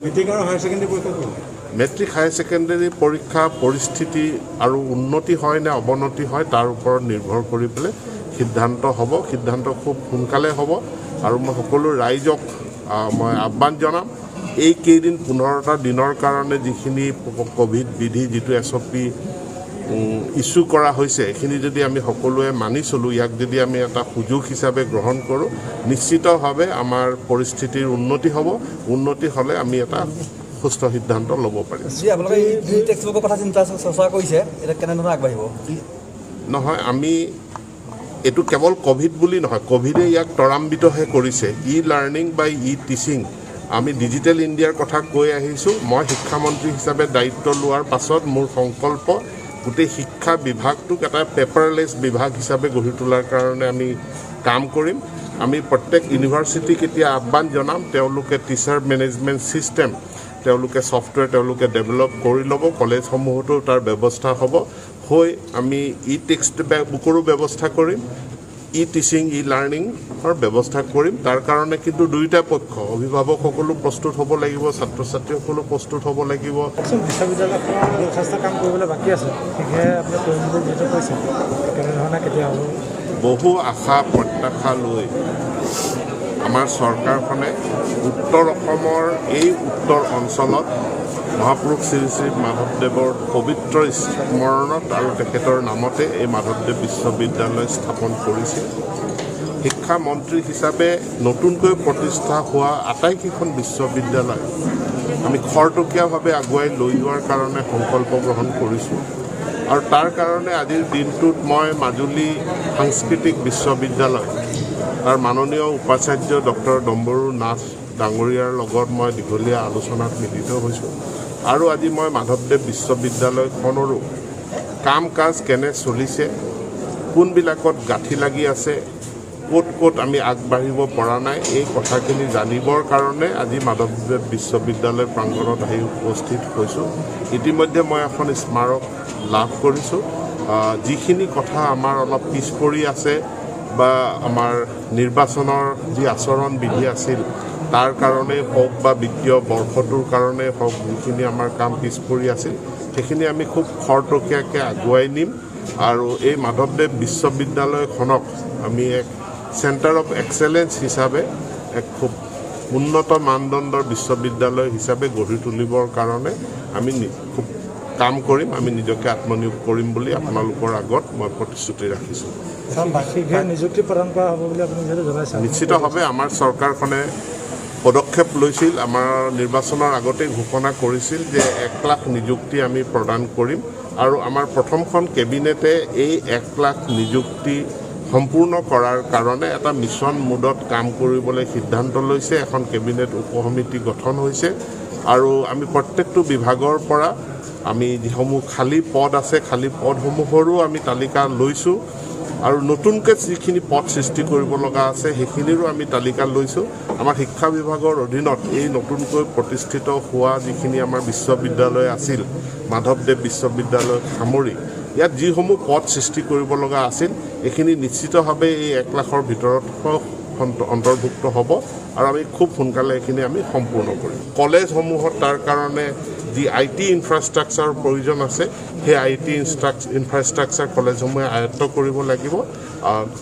Matric আৰু higher secondary পৰীক্ষা matric higher secondary পৰীক্ষা পৰিস্থিতি আৰু উন্নতি হয় নে অৱনতি হয় তাৰ ওপৰত নিৰ্ভৰ কৰি পেলাই সিদ্ধান্ত হ'ব। সিদ্ধান্ত খুব সোনকালে হ'ব আৰু মই সকলো ৰাইজক মই আহ্বান জনাম এই কেইদিন 15টা দিনৰ কাৰণে যিখিনি কোভিড বিধি যিটো SOP ইস্যু কৰা হৈছে এইখিনি যদি আমি সকলোৱে মানি চলোঁ, ইয়াক যদি আমি এটা সুযোগ হিচাপে গ্ৰহণ কৰোঁ, নিশ্চিতভাৱে আমাৰ পৰিস্থিতিৰ উন্নতি হ'ব। উন্নতি হ'লে আমি এটা সুস্থ সিদ্ধান্ত ল'ব পাৰিম। নহয়, আমি এইটো কেৱল কোভিড বুলি নহয়, কোভিডে ইয়াক ত্বৰান্বিতহে কৰিছে। লাৰ্ণিং বা টিচিং আমি ডিজিটেল ইণ্ডিয়াৰ কথা কৈ আহিছোঁ। মই শিক্ষামন্ত্ৰী হিচাপে দায়িত্ব লোৱাৰ পাছত মোৰ সংকল্প গোটেই শিক্ষা বিভাগটোক এটা পেপাৰলেছ বিভাগ হিচাপে গঢ়ি তোলাৰ কাৰণে আমি কাম কৰিম। আমি প্ৰত্যেক ইউনিভাৰ্চিটিক এতিয়া আহ্বান জনাম, তেওঁলোকে টিচাৰ মেনেজমেণ্ট ছিষ্টেম তেওঁলোকে ছফ্টৱেৰ তেওঁলোকে ডেভেলপ কৰি ল'ব। কলেজসমূহতো তাৰ ব্যৱস্থা হ'ব। হৈ আমি টেক্সট বুকৰো ব্যৱস্থা কৰিম, টিচিং লাৰ্ণিঙৰ ব্যৱস্থা কৰিম। তাৰ কাৰণে কিন্তু দুয়োটা পক্ষ, অভিভাৱকসকলো প্ৰস্তুত হ'ব লাগিব, ছাত্ৰ ছাত্ৰীসকলো প্ৰস্তুত হ'ব লাগিব। বিশ্ববিদ্যালয়খনৰ যথেষ্ট কাম কৰিবলৈ বাকী আছে, সেয়েহে আপুনি কৰিম বুলি যিহেতু কৈছে, কেনেধৰণে কেতিয়া হ'ব? বহু আশা প্ৰত্যাশা লৈ আমাৰ চৰকাৰখনে উত্তৰ অসমৰ এই উত্তৰ অঞ্চলত মহাপুৰুষ শ্ৰী শ্ৰী মাধৱদেৱৰ পবিত্ৰ স্মৰণত আৰু তেখেতৰ নামতে এই মাধৱদেৱ বিশ্ববিদ্যালয় স্থাপন কৰিছিল। শিক্ষামন্ত্ৰী হিচাপে নতুনকৈ প্ৰতিষ্ঠা হোৱা আটাইকেইখন বিশ্ববিদ্যালয় আমি খৰতকীয়াভাৱে আগুৱাই লৈ যোৱাৰ কাৰণে সংকল্প গ্ৰহণ কৰিছোঁ। আৰু তাৰ কাৰণে আজিৰ দিনটোত মই মাজুলী সাংস্কৃতিক বিশ্ববিদ্যালয় তাৰ মাননীয় উপাচাৰ্য ডক্টৰ ডম্বৰু নাথ ডাঙৰীয়াৰ লগত মই দীঘলীয়া আলোচনাত মিলিত হৈছোঁ। আৰু আজি মই মাধৱদেৱ বিশ্ববিদ্যালয়খনৰো কাম কাজ কেনে চলিছে, কোনবিলাকত গাঁঠি লাগি আছে, ক'ত ক'ত আমি আগবাঢ়িব পৰা নাই, এই কথাখিনি জানিবৰ কাৰণে আজি মাধৱদেৱ বিশ্ববিদ্যালয় প্ৰাংগণত আহি উপস্থিত হৈছোঁ। ইতিমধ্যে মই এখন স্মাৰক লাভ কৰিছোঁ। যিখিনি কথা আমাৰ অলপ পিছ পৰি আছে বা আমাৰ নিৰ্বাচনৰ যি আচৰণ বিধি আছিল তাৰ কাৰণেই হওক বা বিত্তীয় বৰ্ষটোৰ কাৰণেই হওক, যিখিনি আমাৰ কাম পিছ পৰি আছিল সেইখিনি আমি খুব খৰতকীয়াকৈ আগুৱাই নিম। আৰু এই মাধৱদেৱ বিশ্ববিদ্যালয়খনক আমি এক চেণ্টাৰ অফ এক্সেলেঞ্চ হিচাপে এক খুব উন্নত মানদণ্ডৰ বিশ্ববিদ্যালয় হিচাপে গঢ়ি তুলিবৰ কাৰণে আমি খুব কাম কৰিম, আমি নিজকে আত্মনিয়োগ কৰিম বুলি আপোনালোকৰ আগত মই প্ৰতিশ্ৰুতি ৰাখিছোঁ। নিযুক্তি প্ৰদান কৰা হ'ব বুলি আপুনি যিহেতু জনাইছে, নিশ্চিতভাৱে আমাৰ চৰকাৰখনে পদক্ষেপ লৈছিল। আমাৰ নিৰ্বাচনৰ আগতেই ঘোষণা কৰিছিল যে 1 লাখ নিযুক্তি আমি প্ৰদান কৰিম। আৰু আমাৰ প্ৰথমখন কেবিনেটে এই 1 লাখ নিযুক্তি সম্পূৰ্ণ কৰাৰ কাৰণে এটা মিছন মোডত কাম কৰিবলৈ সিদ্ধান্ত লৈছে। এখন কেবিনেট উপসমিতি গঠন হৈছে আৰু আমি প্ৰত্যেকটো বিভাগৰ পৰা আমি যিসমূহ খালী পদ আছে, খালী পদসমূহৰো আমি তালিকা লৈছোঁ। আৰু নতুনকৈ যিখিনি পদ সৃষ্টি কৰিব লগা আছে সেইখিনিৰো আমি তালিকা লৈছোঁ। আমাৰ শিক্ষা বিভাগৰ অধীনত এই নতুনকৈ প্ৰতিষ্ঠিত হোৱা যিখিনি আমাৰ বিশ্ববিদ্যালয় আছিল, মাধৱদেৱ বিশ্ববিদ্যালয় সামৰি ইয়াত যিসমূহ পদ সৃষ্টি কৰিব লগা আছিল এইখিনি নিশ্চিতভাৱে এই 1 লাখৰ ভিতৰত অন্তৰ্ভুক্ত হ'ব আৰু আমি খুব সোনকালে এইখিনি আমি সম্পূৰ্ণ কৰিম। কলেজসমূহত তাৰ কাৰণে যি IT ইনফ্ৰাষ্ট্ৰাকচাৰৰ প্ৰয়োজন আছে সেই IT ইনফ্ৰাষ্ট্ৰাকচাৰ কলেজসমূহে আয়ত্ব কৰিব লাগিব।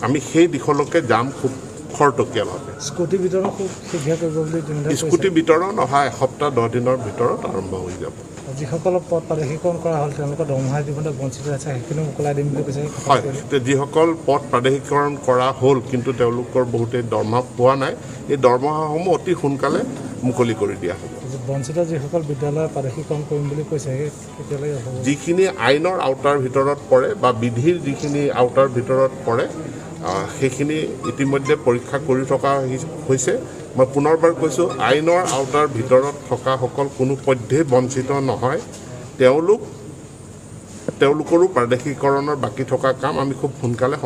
আমি সেই দিশলৈকে যাম খুব খৰতকীয়াভাৱে। স্কুটি বিতৰণ খুব শীঘ্ৰে কৰিব বুলি স্কুটি বিতৰণ অহা এসপ্তাহ 10 দিনৰ ভিতৰত আৰম্ভ হৈ যাব। যিসকলক পদ প্ৰাদেশিকৰণ কৰা হ'ল তেওঁলোকৰ দৰমহা দিবলৈ বঞ্চিত আছে, সেইখিনিও মোকলাই দিম বুলি কৈছে। হয়, যিসকল পদ প্ৰাদেশিকৰণ কৰা হ'ল কিন্তু তেওঁলোকৰ বহুতেই দৰমহা পোৱা নাই, এই দৰমহাসমূহ অতি সোনকালে মুকলি কৰি দিয়া হ'ব। বঞ্চিত যিসকল বিদ্যালয় প্ৰাদেশিকৰণ কৰিম বুলি কৈছে তেতিয়ালৈকে হ'ব। যিখিনি আইনৰ আওতাৰ ভিতৰত পৰে বা বিধিৰ যিখিনি আওতাৰ ভিতৰত পৰে সেইখিনি ইতিমধ্যে পৰীক্ষা কৰি থকা হৈছে। মই পুনৰবাৰ কৈছোঁ, আইনৰ আওতাৰ ভিতৰত থকাসকল কোনো পধ্যেই বঞ্চিত নহয়। তেওঁলোকৰো প্ৰাদেশিকৰণৰ বাকী থকা কাম আমি খুব সোনকালে